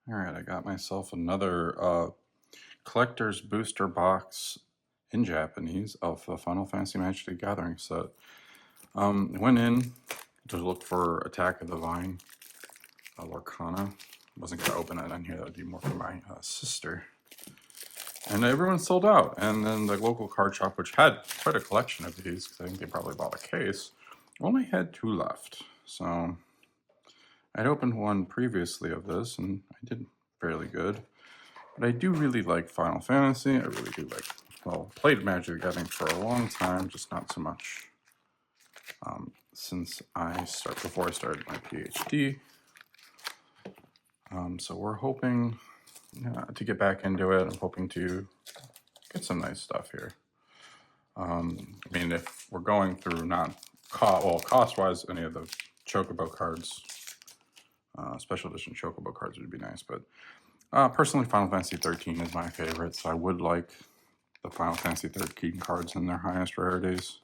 Alright, I got myself another collector's booster box in Japanese of the Final Fantasy Magic the Gathering set. Went in to look for Attack of the Vine, Lorcana. Wasn't going to open it on here, that would be more for my sister. And everyone sold out. And then the local card shop, which had quite a collection of these, because I think they probably bought a case, only had 2 left. So I'd opened one previously of this, and I did fairly good. But I do really like Final Fantasy. I really do like, well, played Magic the Gathering for a long time, just not so much since before I started my PhD. So we're hoping to get back into it. I'm hoping to get some nice stuff here. I mean, if we're going through not cost-wise, any of the Chocobo cards, special edition Chocobo cards would be nice, but personally, Final Fantasy 13 is my favorite, so I would like the Final Fantasy 13 cards in their highest rarities.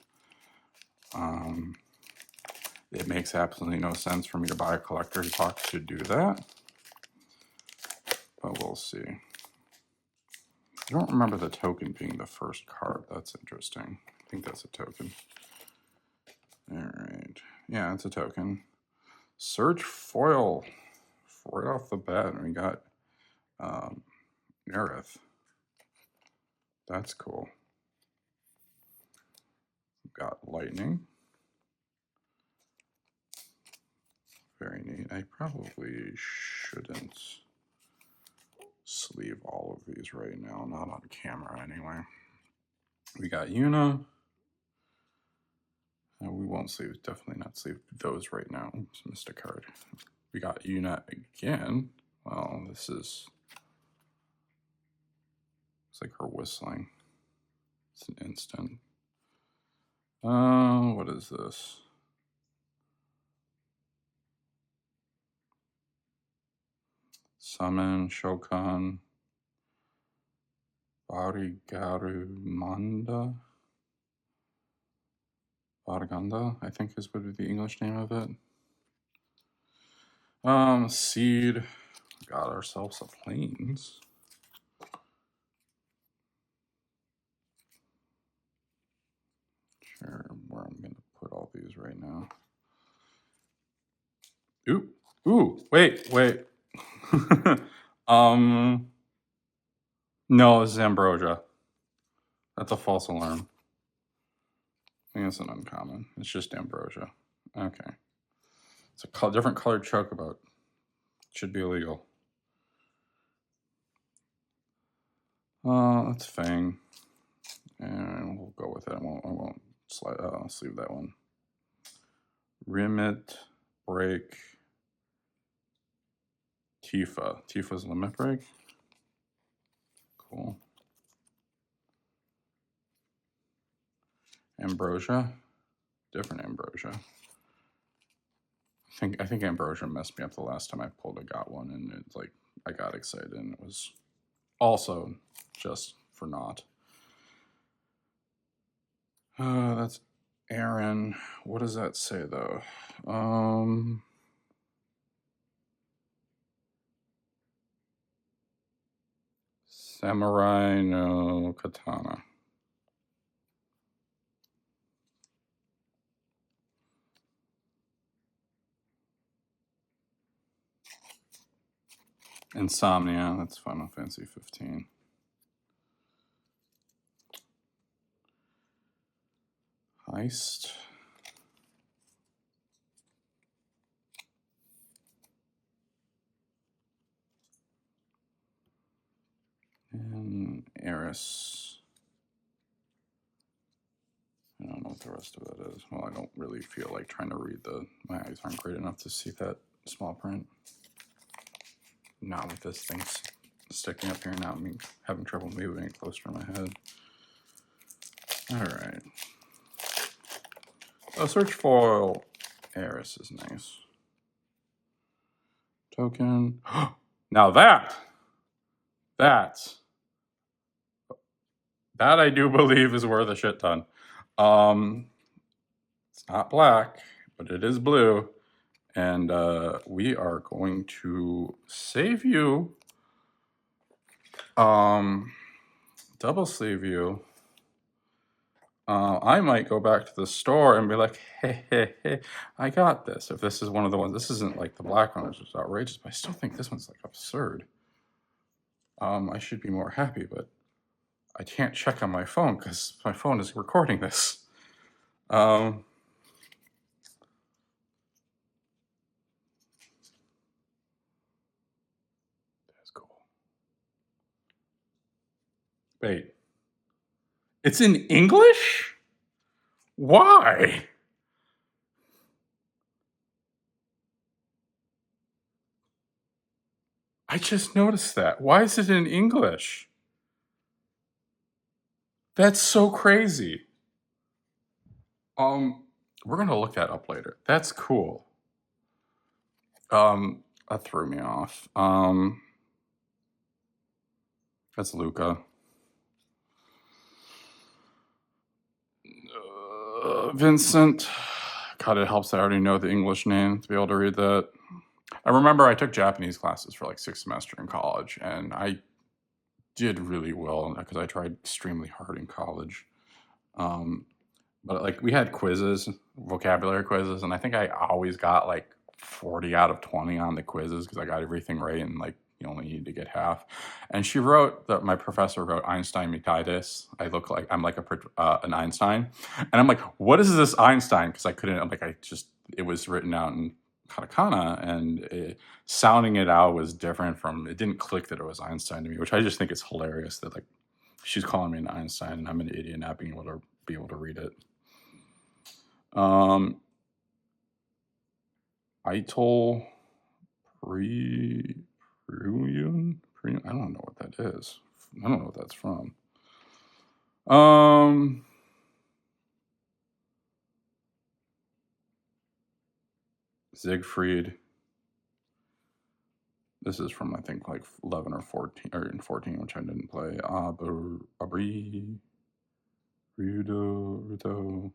It makes absolutely no sense for me to buy a collector's box to do that, but we'll see. I don't remember the token being the first card. That's interesting. I think that's a token. Alright. Yeah, it's a token. Search foil. Right off the bat, we got Aerith. That's cool. We've got lightning. Very neat. I probably shouldn't sleeve all of these right now, not on camera anyway. We got Yuna. We won't sleeve, definitely not sleeve those right now. Oops, missed a card. We got Yuna again. Well, this is, it's like her whistling. It's an instant. What is this? Summon, Shokan, Barigarumanda. Varganda, I think is what the English name of it. Seed. Got ourselves a planes. Sure, where I'm gonna put all these right now. Ooh, wait. No, this is Ambrosia. That's a false alarm. I think it's an uncommon. It's just Ambrosia. Okay. It's a different colored Chocobo. Should be illegal. That's Fang. And we'll go with it. I won't sleeve that one. Limit Break. Tifa. Tifa's Limit Break. Cool. Ambrosia. Different Ambrosia. I think Ambrosia messed me up the last time I got one, and it's like I got excited, and it was also just for naught. That's Aaron. What does that say though? Samurai no Katana. Insomnia, that's Final Fantasy 15. Heist. And Eris. I don't know what the rest of it is. Well, I don't really feel like trying to read my eyes aren't great enough to see that small print. Not with this thing sticking up here now, me having trouble moving it closer to my head. Alright. So search foil. Eris is nice. Token. Now that I do believe is worth a shit ton. It's not black, but it is blue. And we are going to save you, double sleeve you. I might go back to the store and be like, hey, I got this. If this is one of the ones, this isn't like the black one, which is outrageous, but I still think this one's like absurd. I should be more happy, but I can't check on my phone because my phone is recording this. That's cool. Wait, it's in English? Why? I just noticed that. Why is it in English? That's so crazy. We're gonna look that up later. That's cool. That threw me off. That's Luca. Vincent. God, it helps I already know the English name to be able to read that. I remember I took Japanese classes for like 6 semesters in college, and I did really well because I tried extremely hard in college. But like we had quizzes, vocabulary quizzes, and I think I always got like 40 out of 20 on the quizzes because I got everything right, and like you only need to get half. And she wrote that my professor wrote Einstein metitis. I look like I'm like an Einstein, and I'm like, what is this Einstein? Because I couldn't like it was written out in katakana, and sounding it out was different from it didn't click that it was Einstein to me, which I just think is hilarious that like she's calling me an Einstein and I'm an idiot not being able to read it. Ital Pruyun? I don't know what that is. I don't know what that's from. Siegfried. This is from I think like 11 or 14 or in 14, which I didn't play. Abri Rudo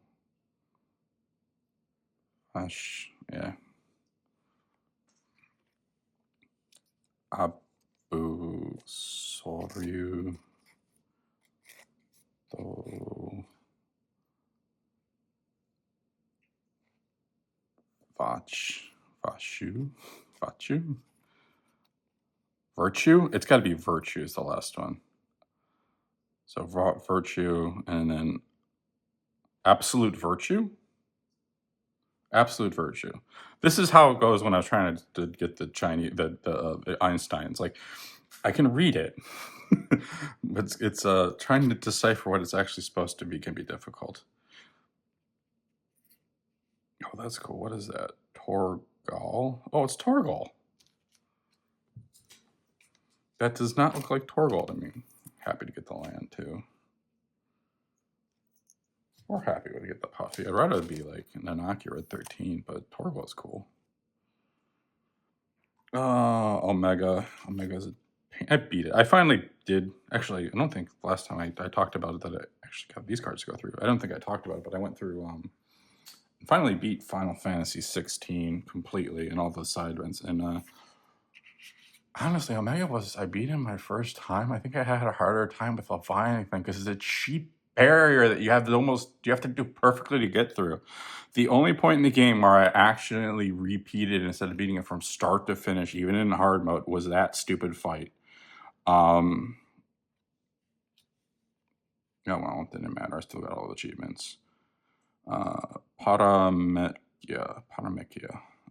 Ash, yeah. Abu Soryu Do Vachu. Virtue? It's got to be virtue is the last one. So virtue and then absolute virtue? Absolute virtue. This is how it goes when I was trying to get the Chinese, the Einsteins. Like, I can read it, but it's trying to decipher what it's actually supposed to be can be difficult. Oh, that's cool. What is that? Torgal? Oh, it's Torgal. That does not look like Torgal to me. Happy to get the land too. Or happy to get the Puffy. I'd rather be like an inaccurate 13, but Torgal's cool. Omega's a pain. I beat it. I finally did. Actually, I don't think last time I talked about it that I actually got these cards to go through. I don't think I talked about it, but I went through finally beat Final Fantasy 16 completely and all the side runs. And honestly, I beat him my first time. I think I had a harder time with Leviathan thing because it's a cheap barrier that you have to do perfectly to get through. The only point in the game where I accidentally repeated instead of beating it from start to finish, even in hard mode, was that stupid fight. No, well, it didn't matter. I still got all the achievements. Paramechia.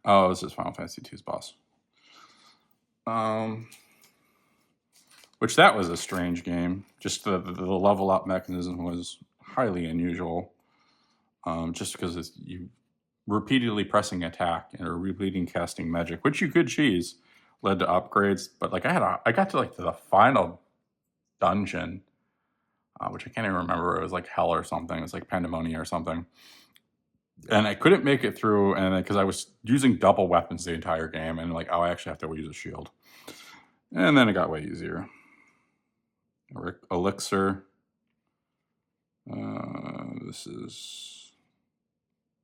Oh, this is Final Fantasy 2's boss. Which that was a strange game. Just the level up mechanism was highly unusual. Just because you repeatedly pressing attack or repeating casting magic, which you could cheese, led to upgrades. But like I got to like the final dungeon, which I can't even remember. It was like hell or something. It was like Pandemonia or something. And I couldn't make it through, and because I was using double weapons the entire game, and like, oh, I actually have to use a shield. And then it got way easier. Elixir. This is,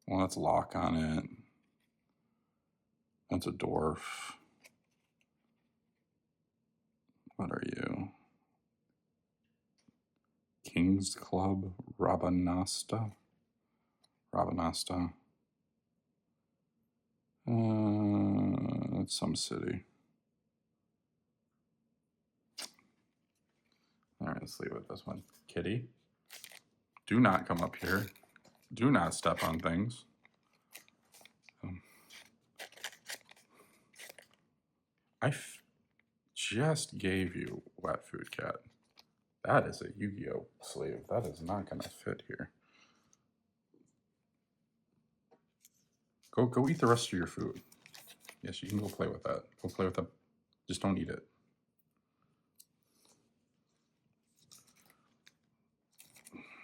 well, that's lock on it. That's a dwarf. What are you? King's Club, Rabanasta. It's some city. All right, let's leave it with this one. Kitty, do not come up here. Do not step on things. I just gave you wet food, cat. That is a Yu-Gi-Oh sleeve. That is not going to fit here. Go eat the rest of your food. Yes, you can go play with that. Go play with that. Just don't eat it.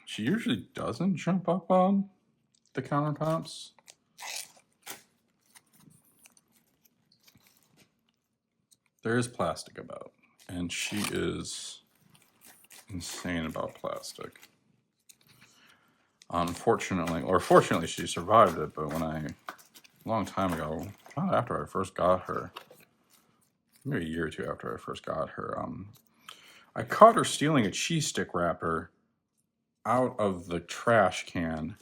She usually doesn't jump up on the countertops. There is plastic about, and she is insane about plastic. Unfortunately, or fortunately, she survived it, but when a long time ago, not after I first got her, maybe a year or two after I first got her, I caught her stealing a cheese stick wrapper out of the trash can,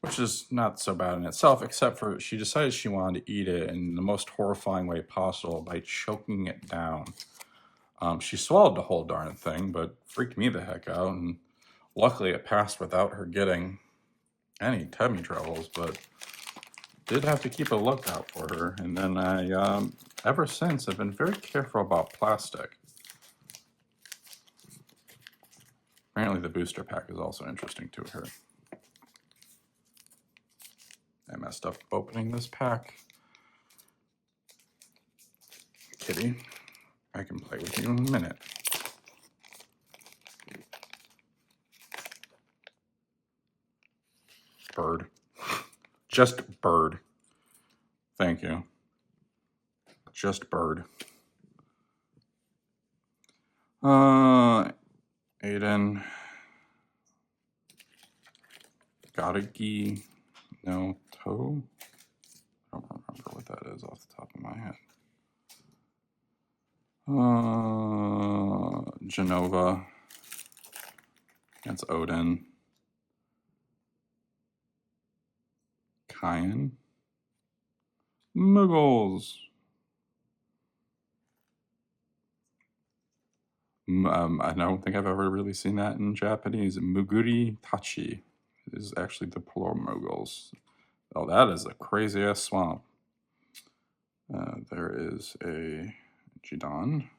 which is not so bad in itself, except for she decided she wanted to eat it in the most horrifying way possible by choking it down. She swallowed the whole darn thing, but freaked me the heck out, and luckily it passed without her getting any tummy troubles, but did have to keep a lookout for her. And then I, ever since, have been very careful about plastic. Apparently the booster pack is also interesting to her. I messed up opening this pack. Kitty, I can play with you in a minute. Bird. Just bird. Thank you. Just bird. Aiden. Garigi no Toe. I don't remember what that is off the top of my head. Genova. That's Odin. Cayenne. Muggles. I don't think I've ever really seen that in Japanese. Muguri Tachi is actually the plural Muggles. Oh, that is a crazy ass swamp. There is a Jidan. I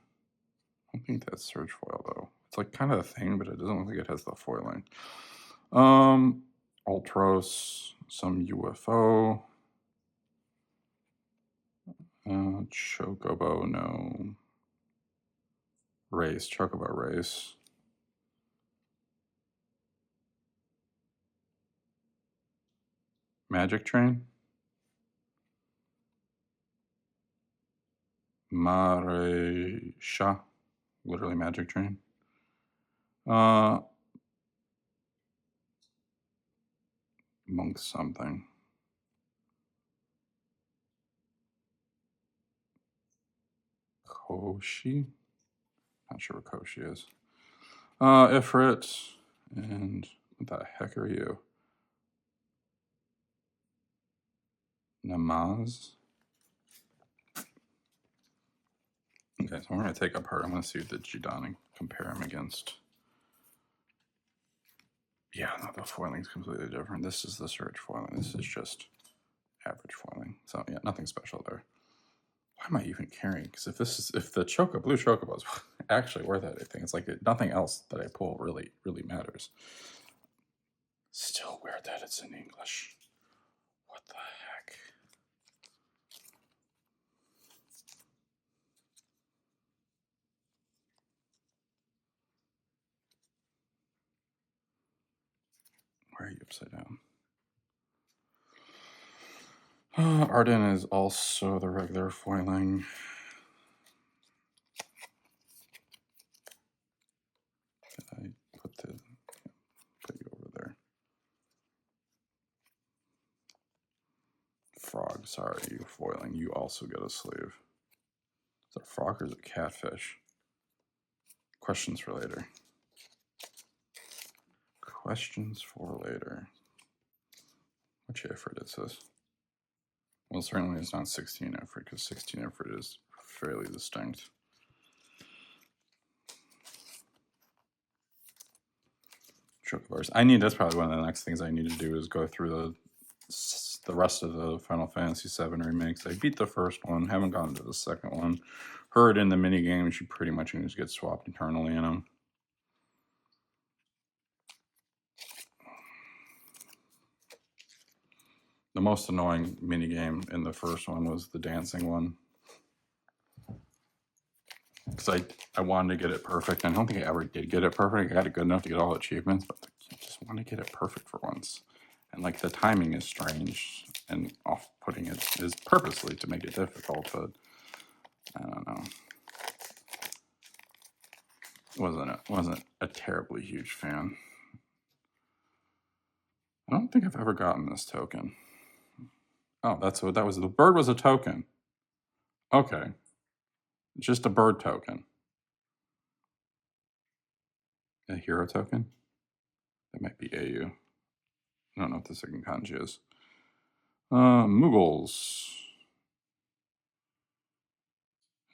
don't think that's Surge Foil though. It's like kind of a thing, but it doesn't look like it has the foiling. Ultros, some UFO. Chocobo, no. Race, Chocobo Race. Magic Train. Maresha, literally Magic Train. Monk something. Koshi? Not sure what Koshi is. Ifrit. And what the heck are you? Namaz? Okay, so I'm going to take apart. I'm going to see the Jidan and compare them against. Yeah, no, the foiling is completely different. This is the Surge foiling. This is just average foiling. So yeah, nothing special there. Why am I even carrying? Because if the blue chocobo is actually worth anything, it's like nothing else that I pull really matters. Still weird that it's in English. What the heck? Why are you upside down? Arden is also the regular foiling. I put you over there. Frogs. sorry, you foiling. You also get a sleeve. Is that a frog or is it catfish? Questions for later. Questions for later. Which effort is this? Well, certainly it's not 16 effort, because 16 effort is fairly distinct. Chocobars. That's probably one of the next things I need to do is go through the rest of the Final Fantasy VII remakes. I beat the first one, haven't gotten to the second one. Heard in the mini games you pretty much just get swapped internally in them. The most annoying mini game in the first one was the dancing one. Because I wanted to get it perfect. I don't think I ever did get it perfect. I got it good enough to get all the achievements, but I just want to get it perfect for once. And like the timing is strange and off-putting. It is purposely to make it difficult, but I don't know. Wasn't a terribly huge fan. I don't think I've ever gotten this token. Oh, that's what that was. The bird was a token. Okay. Just a bird token. A hero token? That might be AU. I don't know what the second kanji is. Muggles.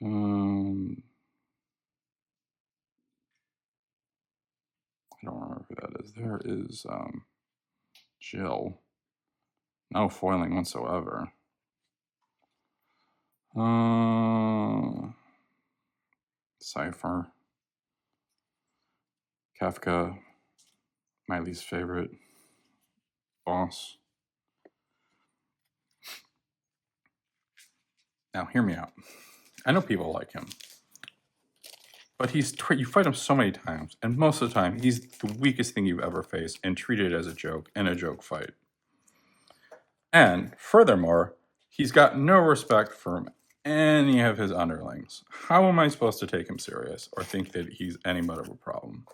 I don't remember who that is. There is Jill. No foiling whatsoever. Cypher. Kafka. My least favorite boss. Now, hear me out. I know people like him. But you fight him so many times, and most of the time, he's the weakest thing you've ever faced and treated as a joke in a joke fight. And furthermore, he's got no respect from any of his underlings. How am I supposed to take him serious or think that he's any much of a problem?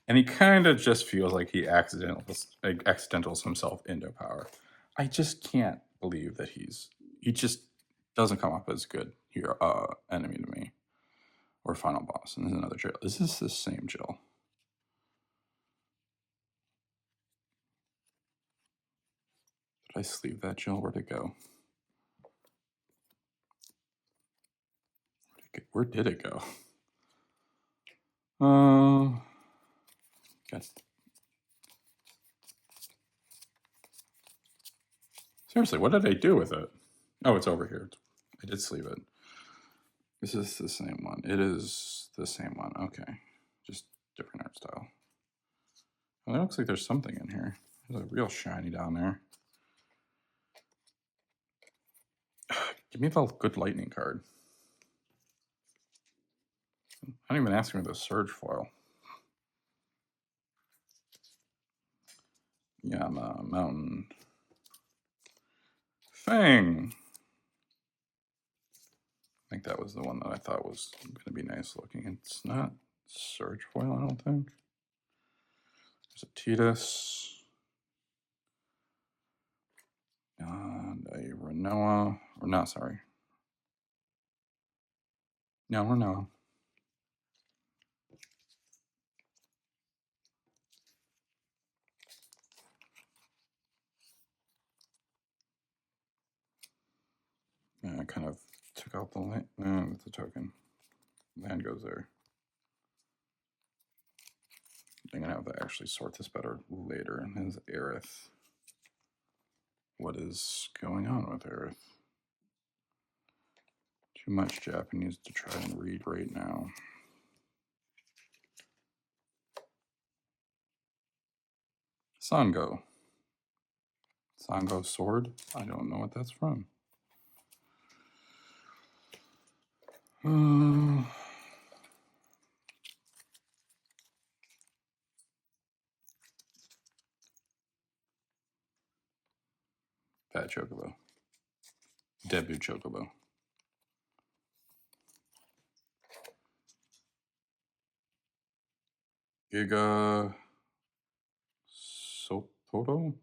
And he kind of just feels like he accidentals himself into power. I just can't believe that he just doesn't come up as good here enemy to me. Or final boss. And there's another Jill. Is this the same Jill? Did I sleeve that Jill? Where'd it go? Where did it go? Guess. Seriously, what did I do with it? Oh, it's over here. I did sleeve it. Is this the same one? It is the same one. Okay. Just different art style. Well, it looks like there's something in here. There's a real shiny down there. Give me the good lightning card. I don't even ask me for the surge foil. Yama Mountain. Fang. I think that was the one that I thought was going to be nice looking. It's not surge foil, I don't think. There's a Tidus. And a Renoa. Or not, sorry. No, Renoa. I kind of took out the land. It's a token. Land goes there. I'm going to have to actually sort this better later. And there's Aerith. What is going on with Aerith? Too much Japanese to try and read right now. Sango. Sango sword? I don't know what that's from. Black Chocobo. Debut Chocobo. Giga Soporo?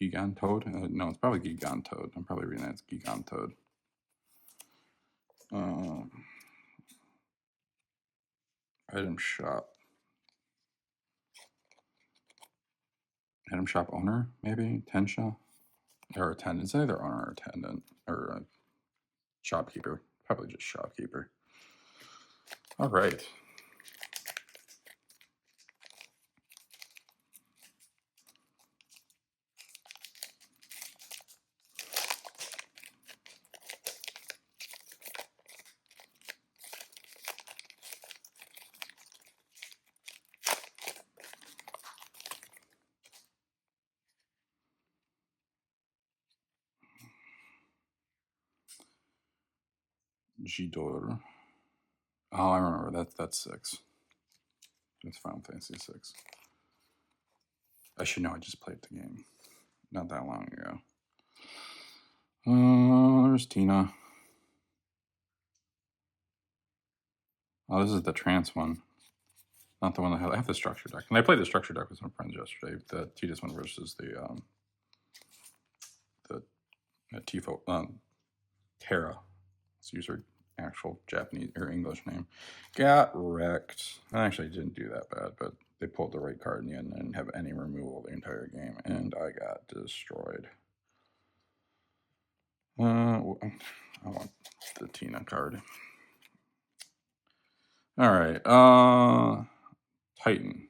Gigan Toad? No, it's probably Gigan Toad. I'm probably reading that as Gigan Toad. Item shop. Item shop owner, maybe? Tensha? Or attendant. It's either owner or attendant. Or shopkeeper. Probably just shopkeeper. All right. Jidor. Oh, I remember. That's 6. That's Final Fantasy 6. I should know. I just played the game not that long ago. There's Tina. Oh, this is the trance one. Not the one that I have the structure deck. And I played the structure deck with some friends yesterday. The Tidus one versus the Tifo, Terra. Let's use her actual Japanese or English name. Got wrecked. I actually didn't do that bad, but they pulled the right card in the end and didn't have any removal the entire game, and I got destroyed. I want the Tina card. All right. Titan.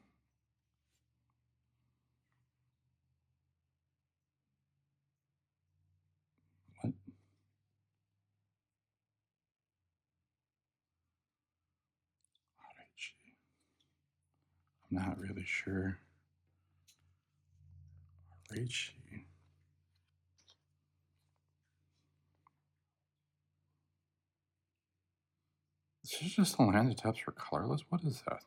What? I'm not really sure. Raichi. This is just a land that taps for colorless? What is that?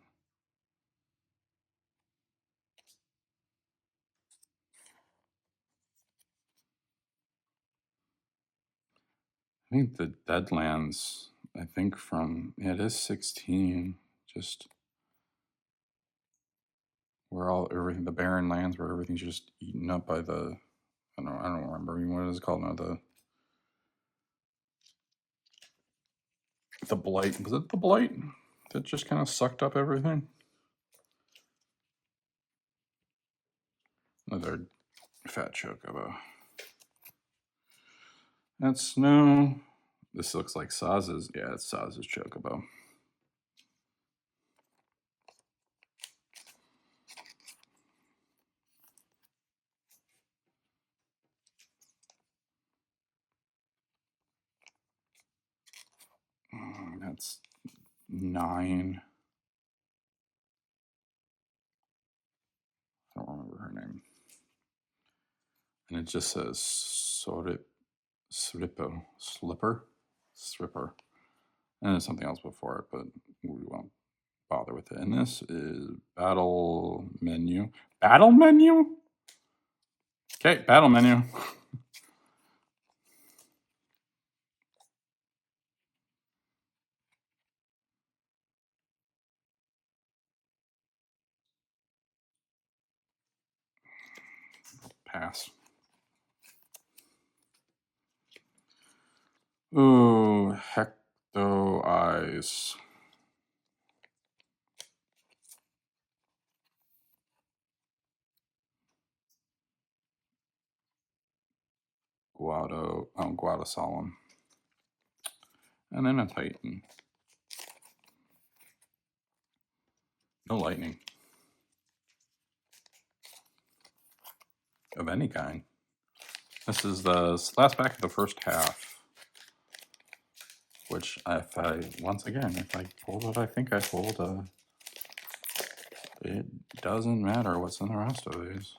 I think the Deadlands, I think from, yeah, it is 16. Just where everything, the barren lands where everything's just eaten up by the, I don't remember even what it is called now, the blight. Was it the blight that just kind of sucked up everything? Another fat chocobo. That's no. This looks like Saz's. Yeah, it's Saz's chocobo. That's 9. I don't remember her name. And it just says Slipper. And there's something else before it, but we won't bother with it. And this is battle menu. Battle menu? Okay, battle menu. Pass. Ooh, Hecto Eyes. Guado Solemn. And then a Titan. No lightning. Of any kind. This is the last pack of the first half. Which, if I pull what I think I pulled, it doesn't matter what's in the rest of these.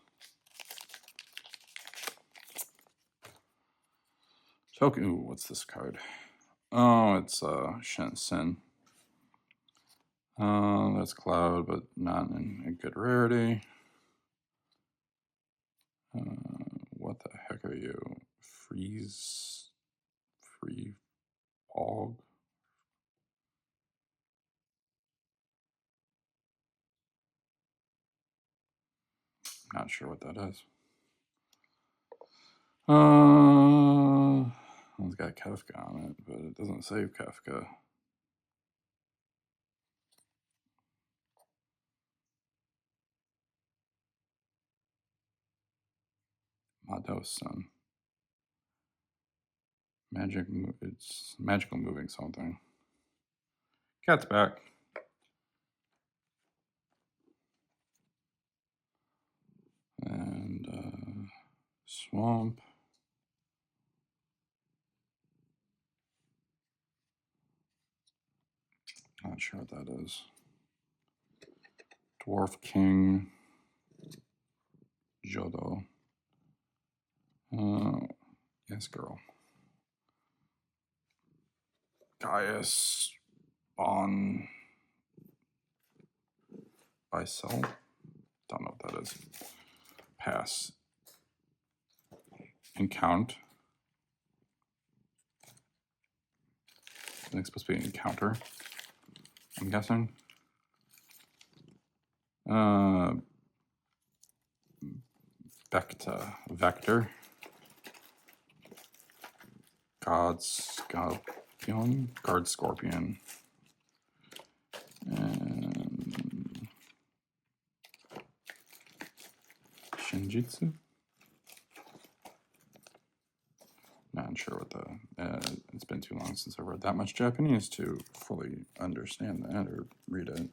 Ooh, what's this card? Oh, it's Shensen. That's Cloud, but not in a good rarity. What the heck are you? Free Fog? Not sure what that is. It's got Kefka on it, but it doesn't save Kefka. Madosan. It's magical moving something. Cat's back. And swamp. Not sure what that is. Dwarf King. Jodo. Yes, girl. Gaius. Bon. Bisel. Don't know what that is. Pass. Encount. I think it's supposed to be an encounter, I'm guessing. Vector. Guard Scorpion. And Shinjitsu. Not sure what it's been too long since I read that much Japanese to fully understand that or read it.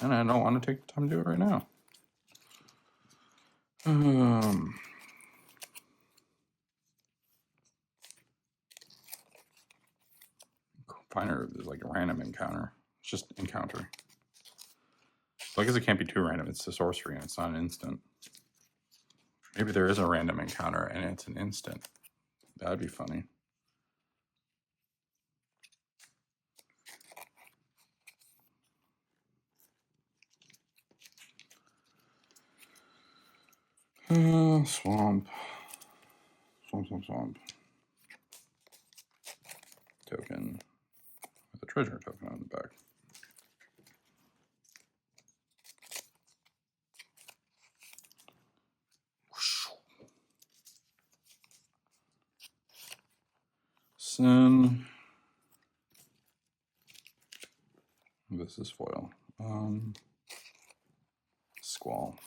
And I don't want to take the time to do it right now. Finder is like a random encounter. It's just encounter. So I guess it can't be too random. It's a sorcery and it's not an instant. Maybe there is a random encounter and it's an instant. That'd be funny. Swamp. Swamp. Token. With a treasure token on the back. Sin. This is foil. Squall.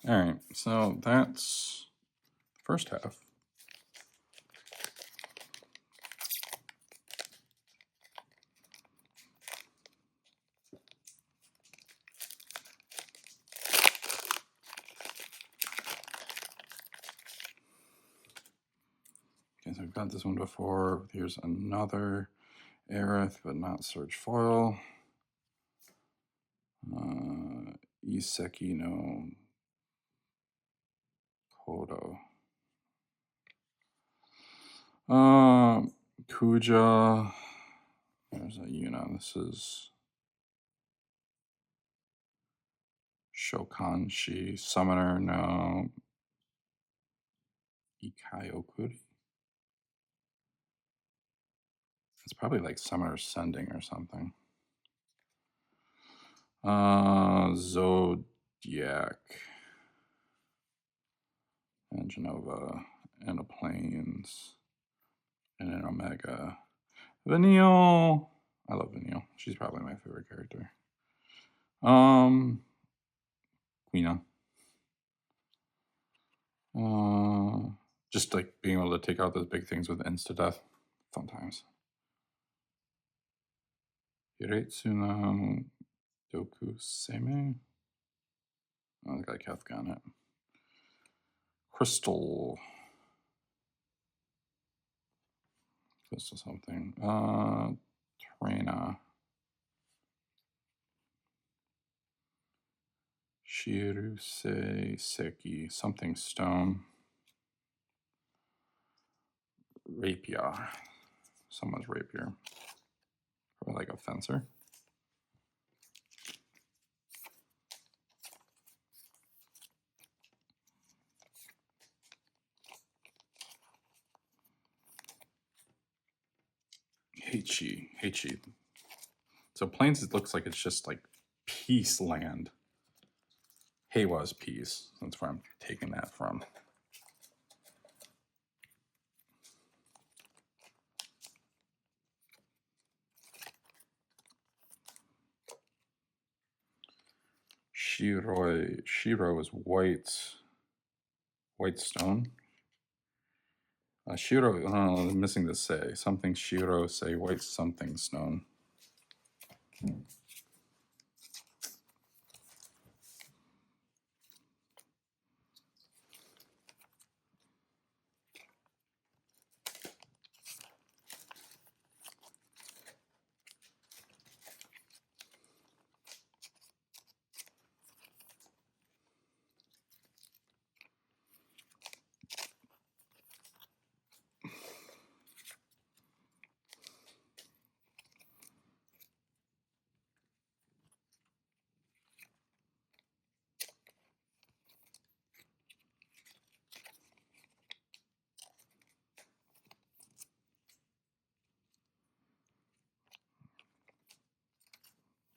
All right, so that's the first half. Okay, so I've got this one before. Here's another Aerith, but not Surge Foil. Iseki no Kodo. Kuja. There's a Yuna. This is Shokanshi. Summoner no Ikaiokuri. It's probably like Summoner Sending or something. Zodiac. And Genova. And a Plains. And an Omega. Vanille. I love Vanille. She's probably my favorite character. Quina. Just like being able to take out those big things with insta-death. Fun times. Hiretsu no Doku Seme. Oh, it's got a Kefka on it. Crystal something. Traina. Shirusei Seki. Something stone. Rapier. Someone's rapier. Or like a fencer. Heichi. So Plains, it looks like it's just like peace land. Heiwa's piece. That's where I'm taking that from. Shiro is white stone. Shiro, I'm missing the say. Something Shiro, say white something stone.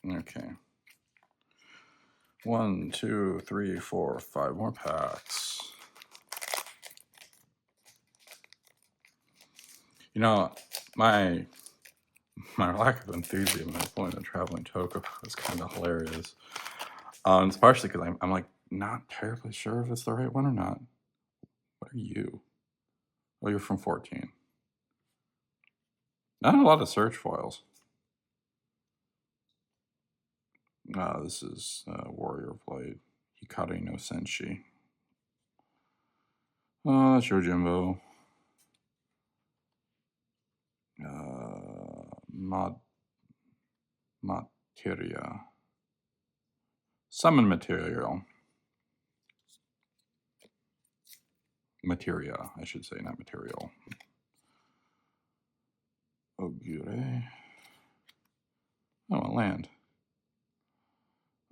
Okay. 1, 2, 3, 4, 5 more packs. You know, my lack of enthusiasm at pulling the Traveling Chocobo is kind of hilarious. It's partially because I'm like not terribly sure if it's the right one or not. What are you? Oh, you're from 14. Not a lot of search foils. This is Warrior Blade. Hikari no Senshi. Shojimbo. Materia. Summon Material. Materia, I should say, not Material. Ogure. Oh, a land.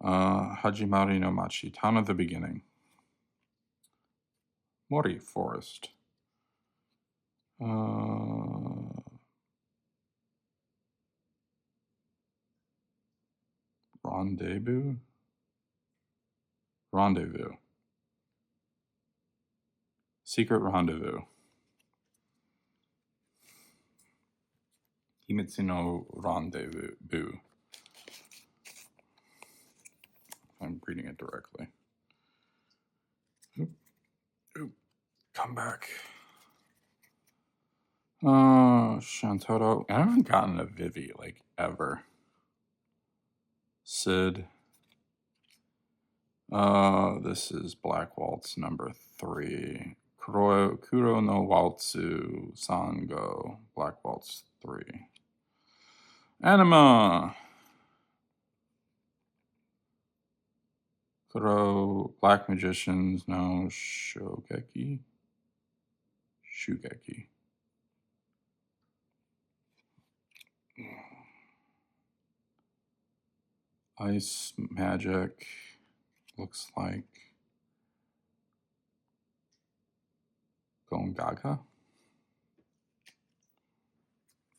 Hajimari no Machi. Town of the Beginning. Mori Forest. Rendezvous. Secret Rendezvous. Himitsu no Rendezvous. I'm reading it directly. Oop. Come back. Shantotto. I haven't gotten a Vivi, like, ever. Sid. This is Black Waltz number 3. Kuro no Waltzu Sango. Black Waltz 3. Anima. Kuro. Black Magicians no Shugeki. Ice Magic. Looks like Gongaga.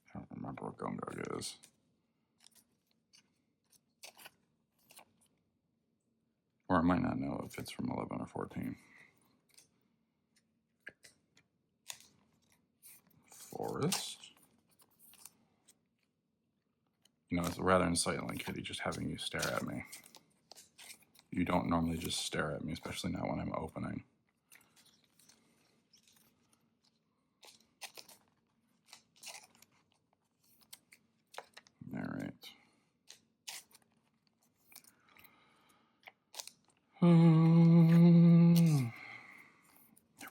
I don't remember what Gongaga is. Or I might not know if it's from 11 or 14. Forest. You know, it's rather unsettling, Kitty, just having you stare at me. You don't normally just stare at me, especially not when I'm opening. All right. I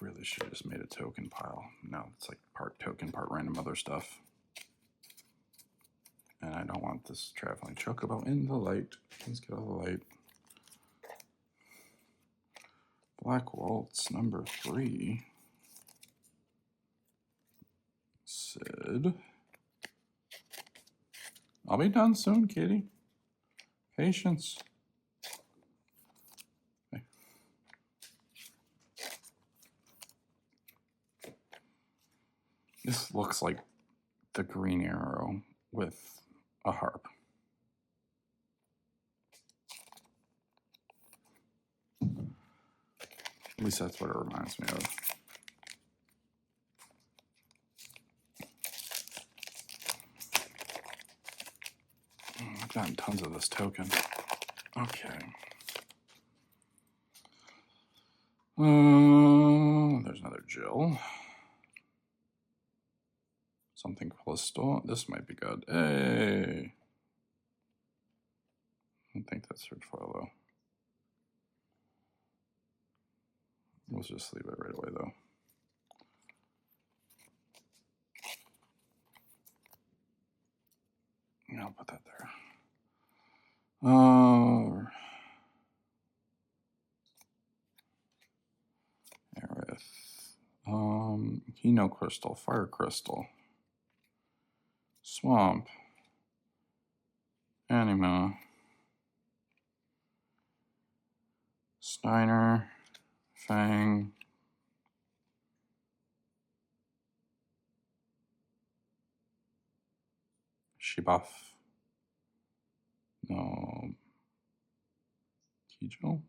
really should have just made a token pile. No, it's like part token, part random other stuff. And I don't want this Traveling Chocobo in the light. Please get all the light. Black Waltz number 3. Sid. I'll be done soon, Kitty. Patience. Okay. This looks like the Green Arrow with a harp. At least that's what it reminds me of. I've gotten tons of this token. Okay. There's another Jill. Something crystal. This might be good. Hey. I don't think that's search foil though. We'll just leave it right away though. Yeah, I'll put that there. Aerith. Kino crystal, fire crystal, swamp, anima, Steiner, Fang, Shibuff, no, Kijo,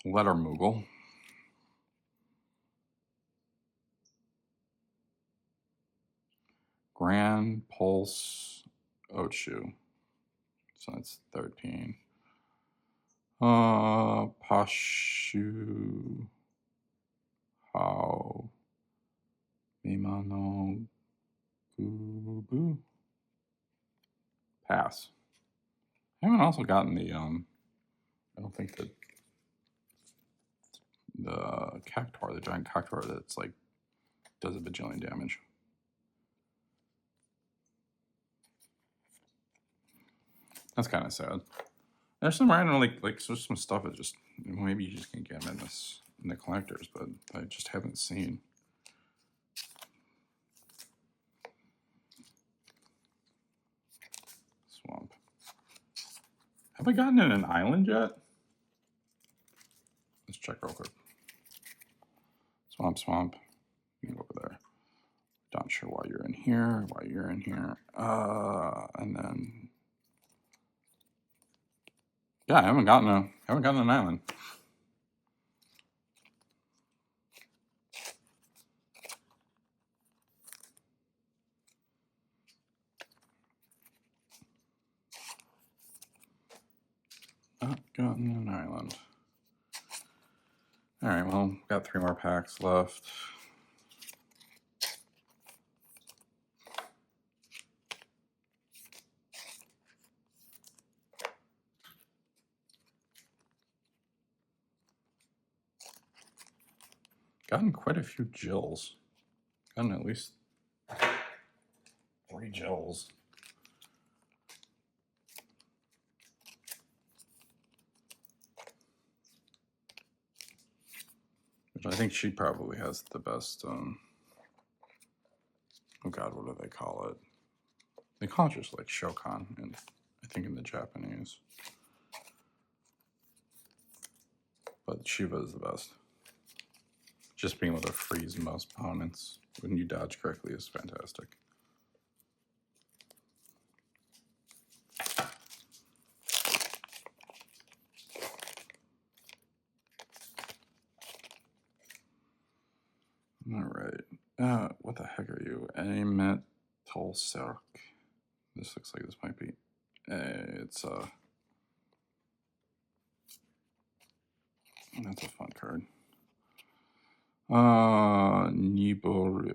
Letter Moogle, Grand Pulse, Ochu, so that's 13. Pashu, How, Mimano, Boo, pass. I haven't also gotten the, I don't think that the Cactuar, the giant Cactuar that's like, does a bajillion damage. That's kind of sad. There's some random, like so some stuff that just, maybe you just can get them in the collectors, but I just haven't seen. Swamp. Have I gotten in an island yet? Let's check real quick. Swamp. You can go over there. Not sure why you're in here, and then, yeah, I haven't gotten an island. Not gotten an island. All right, well, got 3 more packs left. Gotten quite a few Jills. Gotten at least 3 Jills. Which I think she probably has the best, oh god, what do they call it? They call it just like Shokan, and I think in the Japanese. But Shiva is the best. Just being able to freeze most opponents when you dodge correctly is fantastic. All right. What the heck are you? Amet Tolserk. This looks like this might be. It's that's a fun card.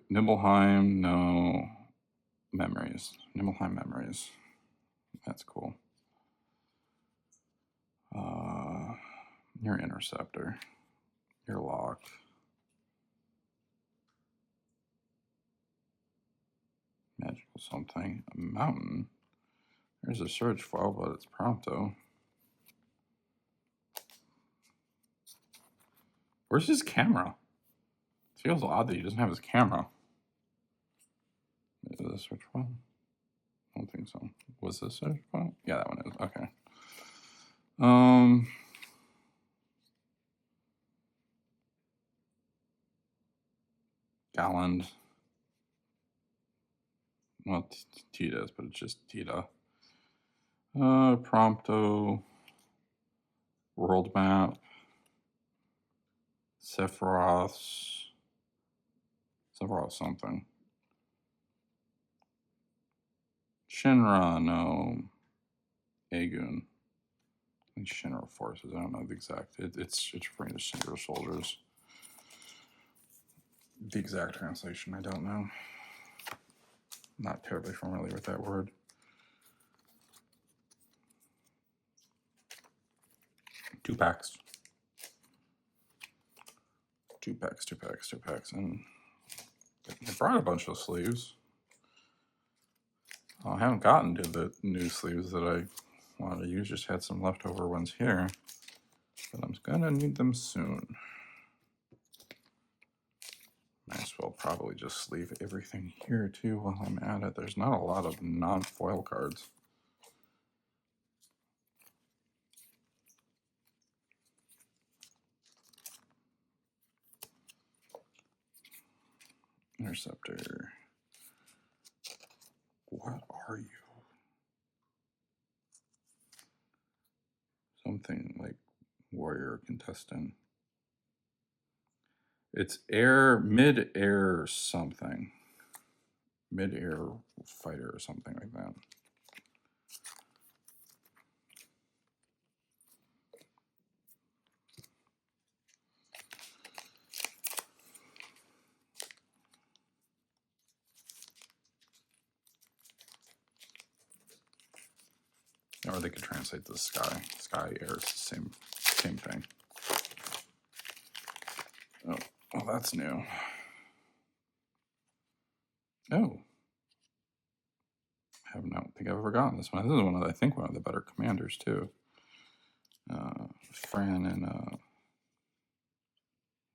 Nibelheim, no. Memories. Nibelheim Memories. That's cool. Your Interceptor. You're locked. Magical something. A mountain. There's a search file, but it's Prompto. Where's his camera? It feels odd that he doesn't have his camera. Is this a search file? I don't think so. Was this a search file? Yeah, that one is. Okay. Galland. Well, Tita is, but it's just Tita. Prompto, World Map, Sephiroth something. Shinra, no. Aegon. I think Shinra Forces, I don't know the exact. It's referring to Shinra soldiers. The exact translation, I don't know. Not terribly familiar with that word. Two packs. And they brought a bunch of sleeves. I haven't gotten to the new sleeves that I wanted to use, just had some leftover ones here. But I'm gonna need them soon. Might as well probably just leave everything here too while I'm at it. There's not a lot of non-foil cards. Interceptor. What are you? Something like warrior contestant. It's mid-air something. Mid-air fighter or something like that. Or they could translate the sky. Sky, air, it's the same thing. Oh, well, that's new. Oh. I don't think I've ever gotten this one. This is one of the better commanders too. Fran and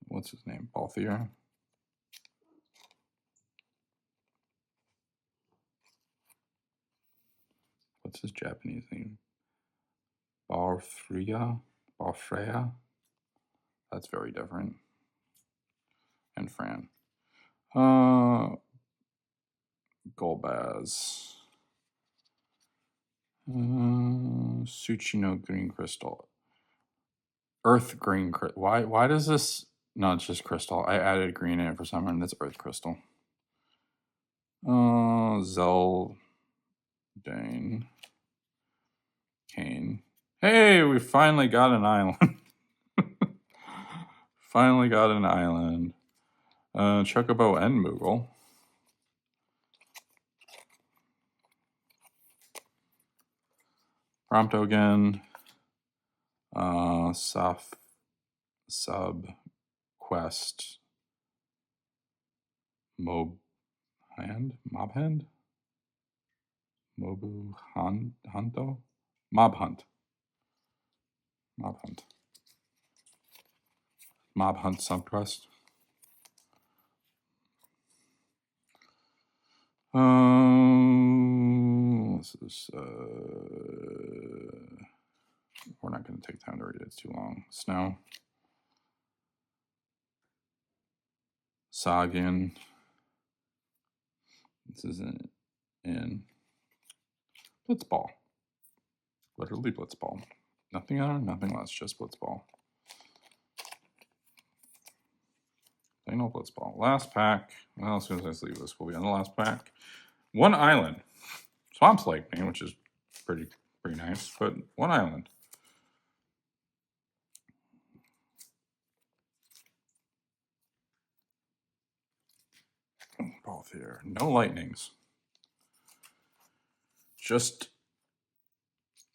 what's his name? Balthier. What's his Japanese name? Balfreya? That's very different. And Fran. Golbaz. Tsuchino Green Crystal. Earth Green Crystal. Why does this... No, it's just crystal. I added green in it for some reason. That's Earth Crystal. Zeldane. Kane. Hey, we finally got an island. Finally got an island. Chocobo and Moogle. Prompto again. Sub Quest. Mob Hand? Mobu Hunto? Mob Hunt. Mob Hunt subquest. This is we're not going to take time to read it. It's too long. Snow. Sagan. This is in Blitzball. Literally Blitzball. Nothing on, nothing less, just Blitzball. Plain old Blitzball. Last pack. Well, as soon as I leave this, we'll be on the last pack. One island. Swamp's Lightning, which is pretty nice, but one island. Both here. No lightnings. Just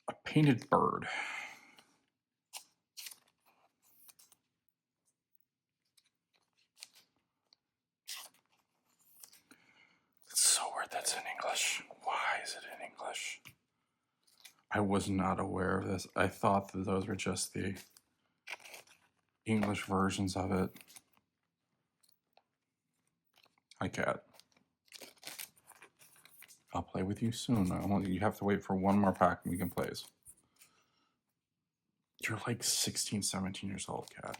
a painted bird. It's so weird that's in English. Why is it in English? I was not aware of this. I thought that those were just the English versions of it. Hi, cat. I'll play with you soon. You have to wait for one more pack and we can play. You're like 16, 17 years old, cat.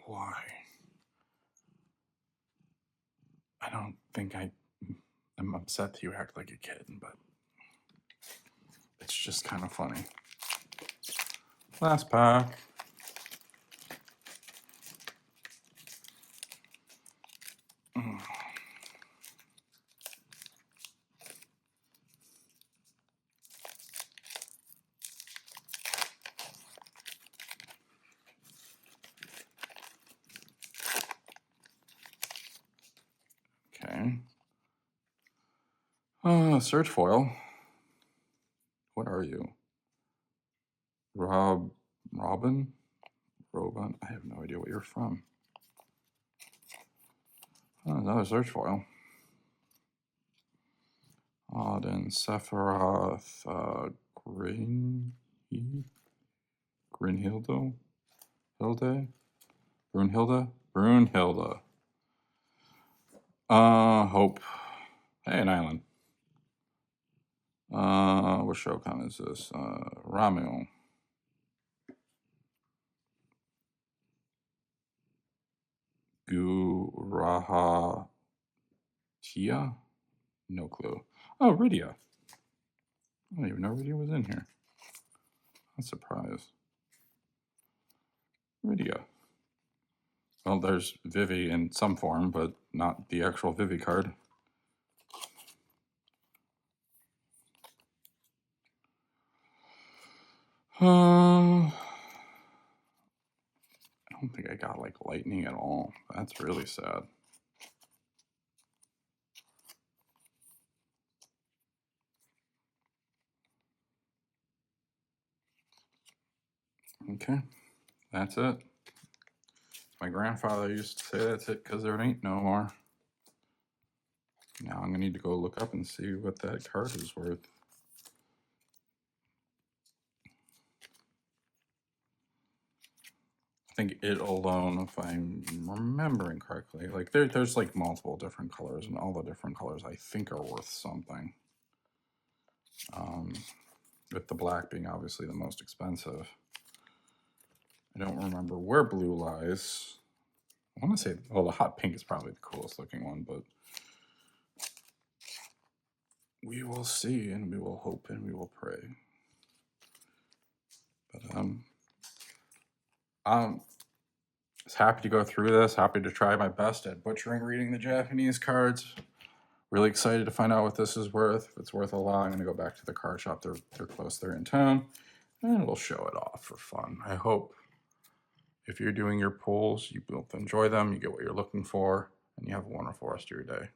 Why? I don't think I'm upset that you act like a kid, but It's just kind of funny. Last pack. Okay. Search foil. What are you? Robin? I have no idea what you're from. Oh, another search foil. Auden, Sephiroth, Brunhilde? Hope. Hey, an island. What Shokan is this? Ramu. Guraha Tia? No clue. Oh, Rydia. I don't even know Rydia was in here. I'm surprised. Rydia. Well, there's Vivi in some form, but not the actual Vivi card. I don't think I got like lightning at all. That's really sad. Okay, that's it. My grandfather used to say that's it because there ain't no more. Now I'm gonna need to go look up and see what that card is worth. I think it alone, if I'm remembering correctly, like there's like multiple different colors, and all the different colors I think are worth something. With the black being obviously the most expensive. I don't remember where blue lies. I want to say, well, the hot pink is probably the coolest looking one, but we will see, and we will hope, and we will pray. But I'm just happy to go through this. Happy to try my best at butchering reading the Japanese cards. Really excited to find out what this is worth. If it's worth a lot, I'm going to go back to the card shop. They're close. They're in town, and we'll show it off for fun. I hope if you're doing your pulls, you both enjoy them. You get what you're looking for, and you have a wonderful rest of your day.